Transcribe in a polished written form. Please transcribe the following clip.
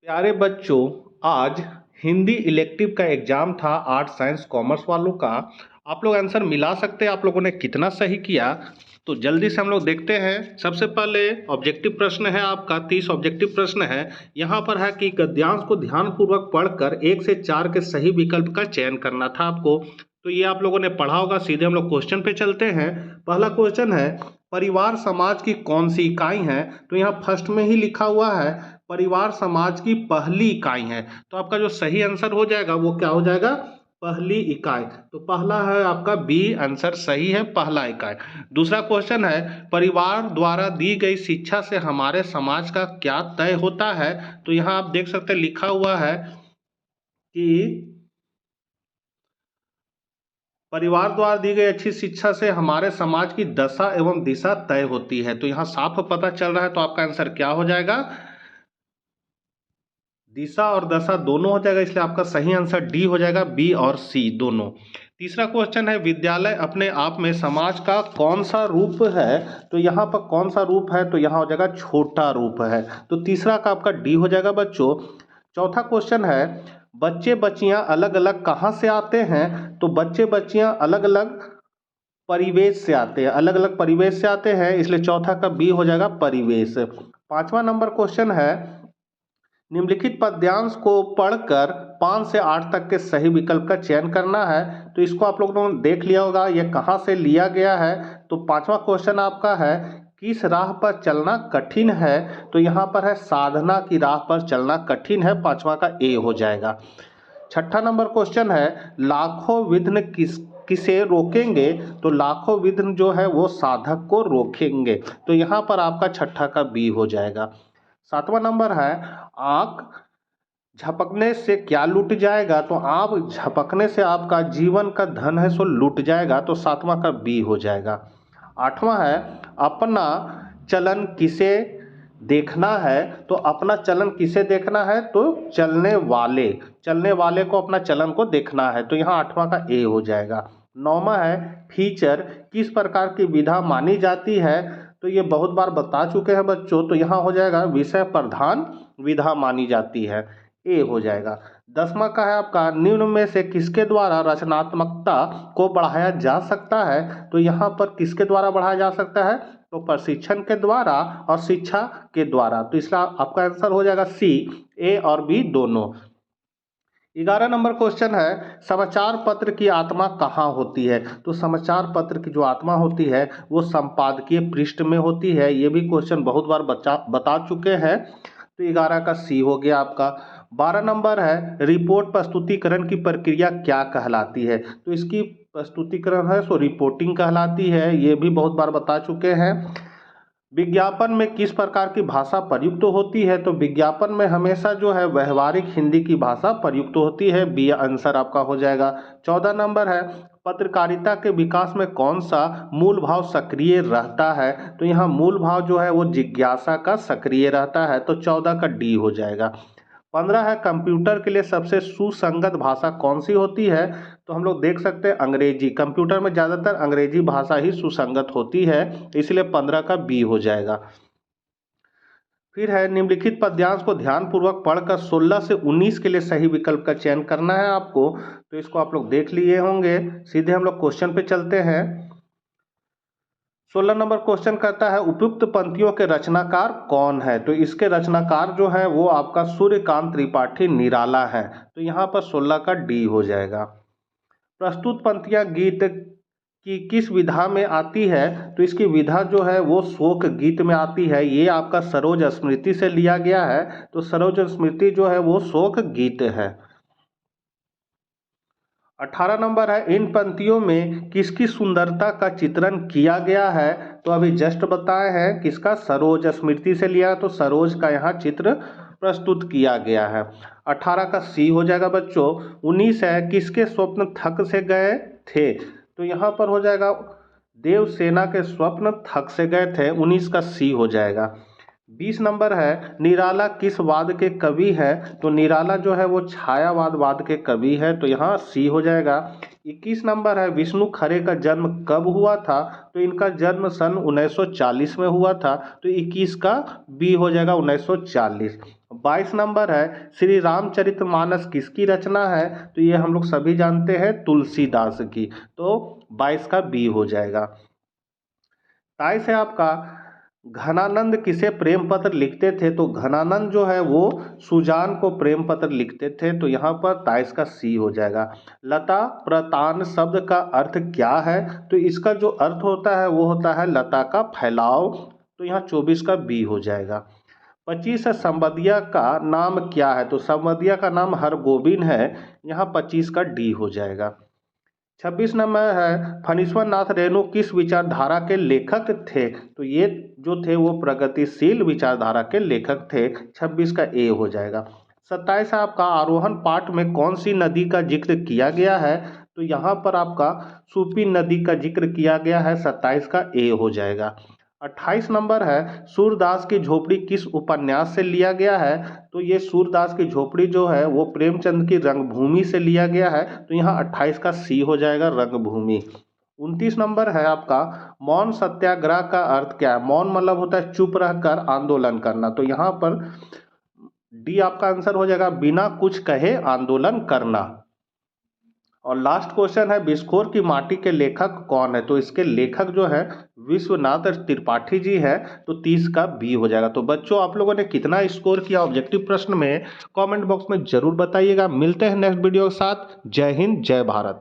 प्यारे बच्चों, आज हिंदी इलेक्टिव का एग्जाम था आर्ट साइंस कॉमर्स वालों का। आप लोग आंसर मिला सकते हैं, आप लोगों ने कितना सही किया। तो जल्दी से हम लोग देखते हैं। सबसे पहले ऑब्जेक्टिव प्रश्न है आपका, 30 ऑब्जेक्टिव प्रश्न है। यहाँ पर है कि गद्यांश को ध्यानपूर्वक पढ़कर 1 से 4 के सही विकल्प का चयन करना था आपको। तो ये आप लोगों ने पढ़ा होगा। सीधे हम लोग क्वेश्चन पे चलते हैं। पहला क्वेश्चन है, परिवार समाज की कौन सी इकाई है? तो यहाँ फर्स्ट में ही लिखा हुआ है परिवार समाज की पहली इकाई है। तो आपका जो सही आंसर हो जाएगा वो क्या हो जाएगा? पहली इकाई। तो पहला है आपका बी आंसर सही है, पहला इकाई। दूसरा क्वेश्चन है, परिवार द्वारा दी गई शिक्षा से हमारे समाज का क्या तय होता है? तो यहाँ आप देख सकते हैं लिखा हुआ है कि परिवार द्वारा दी गई अच्छी शिक्षा से हमारे समाज की दशा एवं दिशा तय होती है। तो यहाँ साफ पता चल रहा है। तो आपका आंसर क्या हो जाएगा? दिशा और दशा दोनों हो जाएगा, इसलिए आपका सही आंसर डी हो जाएगा, बी और सी दोनों। तीसरा क्वेश्चन है, विद्यालय अपने आप में समाज का कौन सा रूप है? तो यहाँ पर कौन सा रूप है? तो यहाँ हो जाएगा छोटा रूप है। तो तीसरा का आपका डी हो जाएगा बच्चों। चौथा क्वेश्चन है, बच्चे बच्चियां अलग अलग कहाँ से आते हैं? तो बच्चे बच्चियां अलग अलग परिवेश से आते हैं, अलग अलग परिवेश से आते हैं, इसलिए चौथा का बी हो जाएगा परिवेश। पांचवा नंबर क्वेश्चन है, निम्नलिखित पद्यांश को पढ़कर 5 से 8 तक के सही विकल्प का चयन करना है। तो इसको आप लोगों ने देख लिया होगा ये कहाँ से लिया गया है। तो पांचवा क्वेश्चन आपका है, किस राह पर चलना कठिन है? तो यहाँ पर है साधना की राह पर चलना कठिन है, पांचवा का ए हो जाएगा। छठा नंबर क्वेश्चन है, लाखों विघ्न किसे रोकेंगे? तो लाखों विघ्न जो है वो साधक को रोकेंगे। तो यहाँ पर आपका छठा का बी हो जाएगा। सातवां नंबर है, आंख झपकने से क्या लूट जाएगा? तो आंख झपकने से आपका जीवन का धन है सो लूट जाएगा। तो सातवां का बी हो जाएगा। आठवां है, अपना चलन किसे देखना है? तो अपना चलन किसे देखना है? तो चलने वाले को अपना चलन को देखना है। तो यहाँ आठवां का ए हो जाएगा। नौवां है, फीचर किस प्रकार की विधा मानी जाती है? तो ये बहुत बार बता चुके हैं बच्चों। तो यहाँ हो जाएगा विषय प्रधान विधा मानी जाती है, ए हो जाएगा। 10वां का है आपका, निम्न में से किसके द्वारा रचनात्मकता को बढ़ाया जा सकता है? तो यहाँ पर किसके द्वारा बढ़ाया जा सकता है? तो प्रशिक्षण के द्वारा और शिक्षा के द्वारा। तो इसका आपका आंसर हो जाएगा सी, ए और बी दोनों। 11 नंबर क्वेश्चन है, समाचार पत्र की आत्मा कहाँ होती है? तो समाचार पत्र की जो आत्मा होती है वो संपादकीय पृष्ठ में होती है। ये भी क्वेश्चन बहुत बार बता चुके हैं। तो 11 का सी हो गया आपका। 12 नंबर है, रिपोर्ट प्रस्तुतिकरण की प्रक्रिया क्या कहलाती है? तो इसकी प्रस्तुतिकरण है सो रिपोर्टिंग कहलाती है। ये भी बहुत बार बता चुके हैं। विज्ञापन में किस प्रकार की भाषा प्रयुक्त होती है? तो विज्ञापन में हमेशा जो है व्यवहारिक हिंदी की भाषा प्रयुक्त होती है, बी आंसर आपका हो जाएगा। 14 नंबर है, पत्रकारिता के विकास में कौन सा मूल भाव सक्रिय रहता है? तो यहाँ मूल भाव जो है वो जिज्ञासा का सक्रिय रहता है। तो 14 का डी हो जाएगा। 15 है, कंप्यूटर के लिए सबसे सुसंगत भाषा कौन सी होती है? तो हम लोग देख सकते हैं अंग्रेजी। कंप्यूटर में ज़्यादातर अंग्रेजी भाषा ही सुसंगत होती है, इसलिए 15 का बी हो जाएगा। फिर है, निम्नलिखित पद्यांश को ध्यानपूर्वक पढ़कर 16 से 19 के लिए सही विकल्प का चयन करना है आपको। तो इसको आप लोग देख लिए होंगे। सीधे हम लोग क्वेश्चन पे चलते हैं। 16 नंबर क्वेश्चन कहता है, उपयुक्त पंक्तियों के रचनाकार कौन है? तो इसके रचनाकार जो है वो आपका सूर्यकांत त्रिपाठी निराला है। तो यहाँ पर 16 का डी हो जाएगा। प्रस्तुत पंक्तियां गीत की किस विधा में आती है? तो इसकी विधा जो है वो शोक गीत में आती है। ये आपका सरोज स्मृति से लिया गया है। तो सरोज स्मृति जो है वो शोक गीत है। 18 नंबर है, इन पंक्तियों में किसकी सुंदरता का चित्रण किया गया है? तो अभी जस्ट बताए हैं किसका, सरोज स्मृति से लिया, तो सरोज का यहाँ चित्र प्रस्तुत किया गया है। 18 का सी हो जाएगा बच्चों। 19 है, किसके स्वप्न थक से गए थे? तो यहाँ पर हो जाएगा देवसेना के स्वप्न थक से गए थे, 19 का सी हो जाएगा। 20 नंबर है, निराला किस वाद के कवि है? तो निराला जो है वो छायावाद के कवि है। तो यहाँ सी हो जाएगा। 21 नंबर है, विष्णु खरे का जन्म कब हुआ था? तो इनका जन्म सन 1940 में हुआ था। तो 21 का बी हो जाएगा 1940। 22 नंबर है श्री रामचरितमानस किसकी रचना है, तो ये हम लोग सभी जानते हैं तुलसीदास की, तो 22 का बी हो जाएगा। 23 है आपका घनानंद किसे प्रेम पत्र लिखते थे, तो घनानंद जो है वो सुजान को प्रेम पत्र लिखते थे, तो यहाँ पर 23 का सी हो जाएगा। लता प्रतान शब्द का अर्थ क्या है, तो इसका जो अर्थ होता है वो होता है लता का फैलाव, तो यहाँ 24 का बी हो जाएगा। 25 है संबदिया का नाम क्या है, तो संबदिया का नाम हरगोविंद है, यहाँ 25 का डी हो जाएगा। 26 नंबर है फणीश्वर नाथ रेणु किस विचारधारा के लेखक थे, तो ये जो थे वो प्रगतिशील विचारधारा के लेखक थे, 26 का ए हो जाएगा। 27 आपका आरोहण पाठ में कौन सी नदी का जिक्र किया गया है, तो यहाँ पर आपका सूपी नदी का जिक्र किया गया है, 27 का ए हो जाएगा। 28 नंबर है सूरदास की झोपड़ी किस उपन्यास से लिया गया है, तो ये सूरदास की झोपड़ी जो है वो प्रेमचंद की रंगभूमि से लिया गया है, तो यहाँ 28 का सी हो जाएगा रंगभूमि। 29 नंबर है आपका मौन सत्याग्रह का अर्थ क्या है, मौन मतलब होता है चुप रहकर आंदोलन करना, तो यहाँ पर डी आपका आंसर हो जाएगा बिना कुछ कहे आंदोलन करना। और लास्ट क्वेश्चन है बिस्कोर की माटी के लेखक कौन है, तो इसके लेखक जो है विश्वनाथ त्रिपाठी जी है, तो 30 का बी हो जाएगा। तो बच्चों आप लोगों ने कितना स्कोर किया ऑब्जेक्टिव प्रश्न में कमेंट बॉक्स में जरूर बताइएगा। मिलते हैं नेक्स्ट वीडियो के साथ। जय हिंद जय भारत।